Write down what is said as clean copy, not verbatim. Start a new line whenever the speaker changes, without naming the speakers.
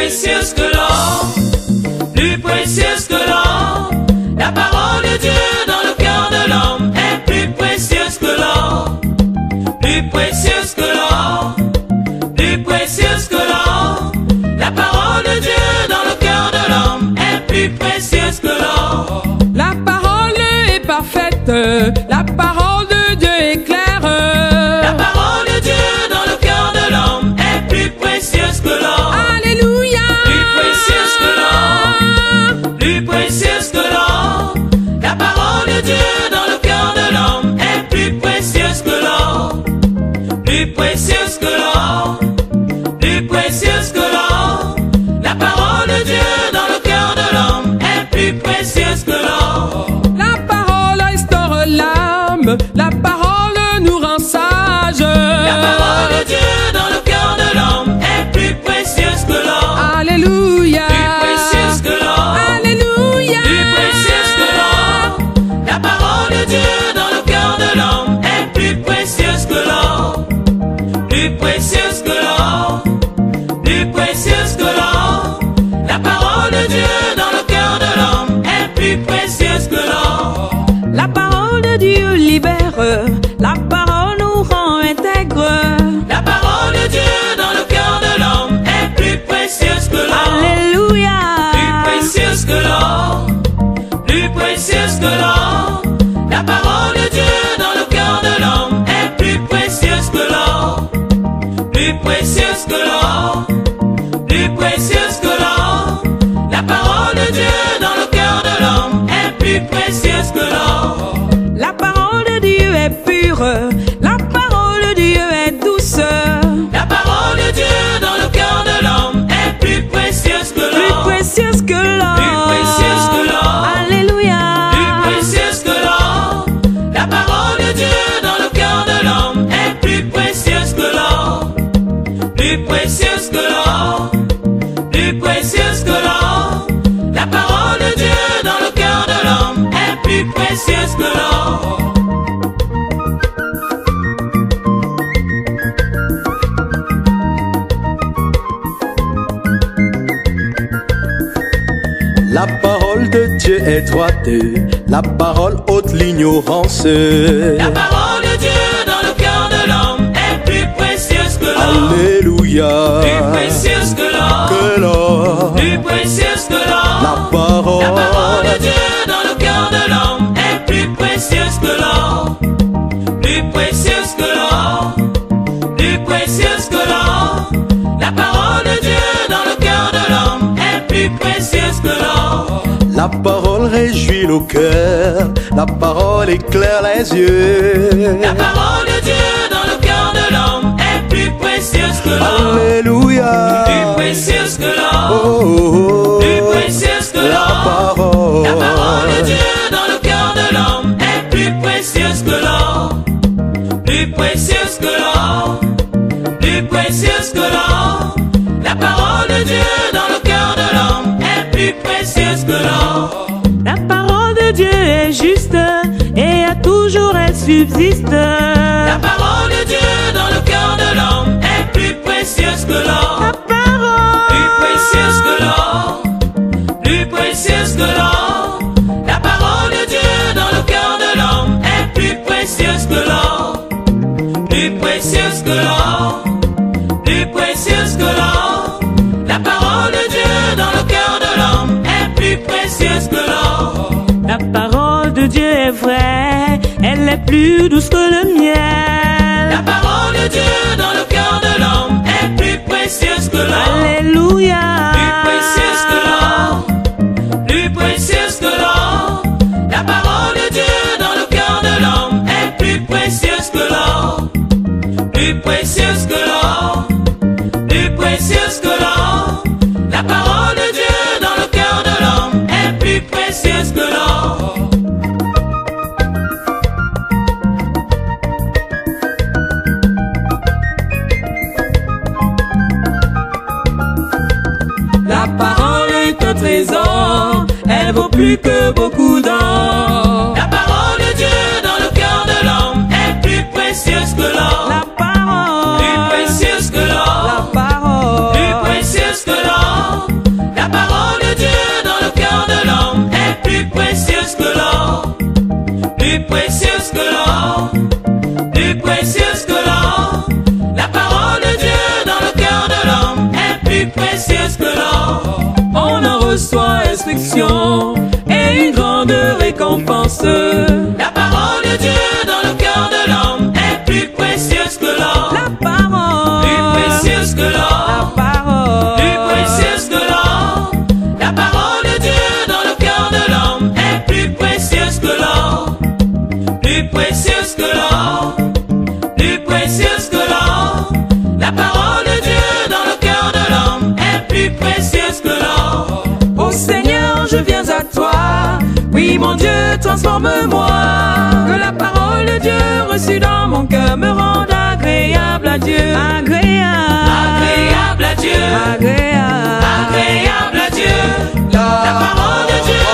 précieuse que l'or, plus précieuse que l'or. La parole de Dieu dans le cœur de l'homme est plus précieuse que l'or, plus précieuse que l'or, plus précieuse que l'or. La parole de Dieu dans le cœur de l'homme est plus précieuse que l'or.
La parole est parfaite, la parole de Dieu est claire.
La parole de Dieu dans le cœur de l'homme est plus précieuse que l'or.
Alléluia.
Plus précieuse que l'or, plus précieuse que l'or. La parole de Dieu dans le cœur de l'homme est plus précieuse que l'or, plus précieuse que l'or, plus précieuse que l'or. La parole de Dieu dans le cœur de l'homme est plus précieuse que l'or.
La parole restaure l'âme, la parole nous rend sages.
La parole de Dieu dans le cœur de l'homme est plus précieuse que l'or.
Alléluia.
Plus précieuse que l'or.
Alléluia.
Plus précieuse que l'or. La parole de Dieu dans le cœur de l'homme est plus précieuse que l'or, plus précieuse que l'or, plus précieuse que l'or. La parole de Dieu dans le cœur de l'homme est plus précieuse que l'or.
La parole de Dieu libère, la parole nous rend intègre.
La parole de Dieu dans le cœur de l'homme est plus précieuse que l'or.
Alléluia.
Plus précieuse que l'or, plus précieuse que l'or. La parole de Dieu dans le cœur de l'homme est plus précieuse que l'or, plus précieuse que l'or, plus précieuse que l'or. La parole de Dieu dans le cœur de l'homme est plus précieuse que l'or.
La parole de Dieu est pure, la parole de Dieu est douce.
La parole de Dieu dans le cœur de l'homme est plus précieuse que
Plus
l'or,
précieuse que l'or.
plus précieuse que l'or.
Alléluia.
Plus précieuse que l'or. La parole de Dieu dans le cœur de l'homme est plus précieuse que l'or, plus précieuse que l'or, plus précieuse que l'or. La parole de Dieu dans le cœur de l'homme est plus précieuse que l'or.
La parole de Dieu est droite, la parole ôte l'ignorance.
La parole de Dieu dans le cœur de l'homme est plus précieuse que l'or,
Alléluia.
plus précieuse que l'or,
Que l'or.
plus précieuse que l'or.
La parole.
La parole de Dieu dans le cœur de l'homme est plus précieuse que l'or, plus précieuse que l'or, plus précieuse que l'or. La parole de Dieu dans le cœur de l'homme est plus précieuse que l'or.
La parole réjouit le cœur, la parole éclaire les yeux.
La parole de Dieu dans le cœur de l'homme est plus précieuse que l'or,
Alléluia.
plus précieuse que l'or,
Oh, oh, oh.
plus précieuse que
La
l'or.
parole.
La parole de Dieu dans le cœur de l'homme est plus précieuse que l'or, plus précieuse que l'or, plus précieuse que l'or. La parole de Dieu dans le cœur de l'homme est plus précieuse que l'or.
La parole de Dieu est juste et à toujours elle subsiste.
La parole de Dieu dans le cœur de l'homme est plus précieuse que l'or,
La parole.
plus précieuse que l'or, plus précieuse que l'or. La parole de Dieu dans le cœur de l'homme est plus précieuse que l'or, plus précieuse que l'or, plus précieuse que l'or. La parole de Dieu dans le cœur de l'homme est plus précieuse que l'or.
La parole de Dieu est vraie, elle est plus douce que le miel.
La parole de Dieu dans le cœur de l'homme est plus précieuse que l'or,
Alléluia.
plus précieuse que l'or, plus précieuse que l'or. La parole de Dieu dans le cœur de l'homme est plus précieuse que l'or, plus précieuse que l'or, plus précieuse que l'or. La parole de Dieu dans le cœur de l'homme est plus précieuse que l'or.
La parole est un trésor, elle vaut plus que beaucoup d'or.
La parole de Dieu dans le cœur de l'homme est plus précieuse que l'or,
La parole.
plus précieuse que l'or,
La parole.
plus précieuse que l'or. précieuse que l'or, plus précieuse que l'or, plus précieuse que l'or. La parole de Dieu dans le cœur de l'homme est plus précieuse que l'or.
On en reçoit instruction et une grande récompense.
La parole de Dieu dans le cœur de l'homme est plus précieuse que l'or.
La parole,
Plus précieuse que l'or,
la parole,
plus précieuse que l'or. La parole de Dieu dans le cœur de l'homme est plus précieuse que l'or. Plus précieuse que l'or, plus précieuse que l'or. La parole de Dieu dans le cœur de l'homme est plus précieuse que l'or.
Ô Seigneur, je viens à toi. Oui, mon Dieu, transforme-moi. Que la parole de Dieu reçue dans mon cœur me rende agréable à Dieu.
agréable,
Agréable à Dieu,
agréable,
agréable à Dieu. La parole de Dieu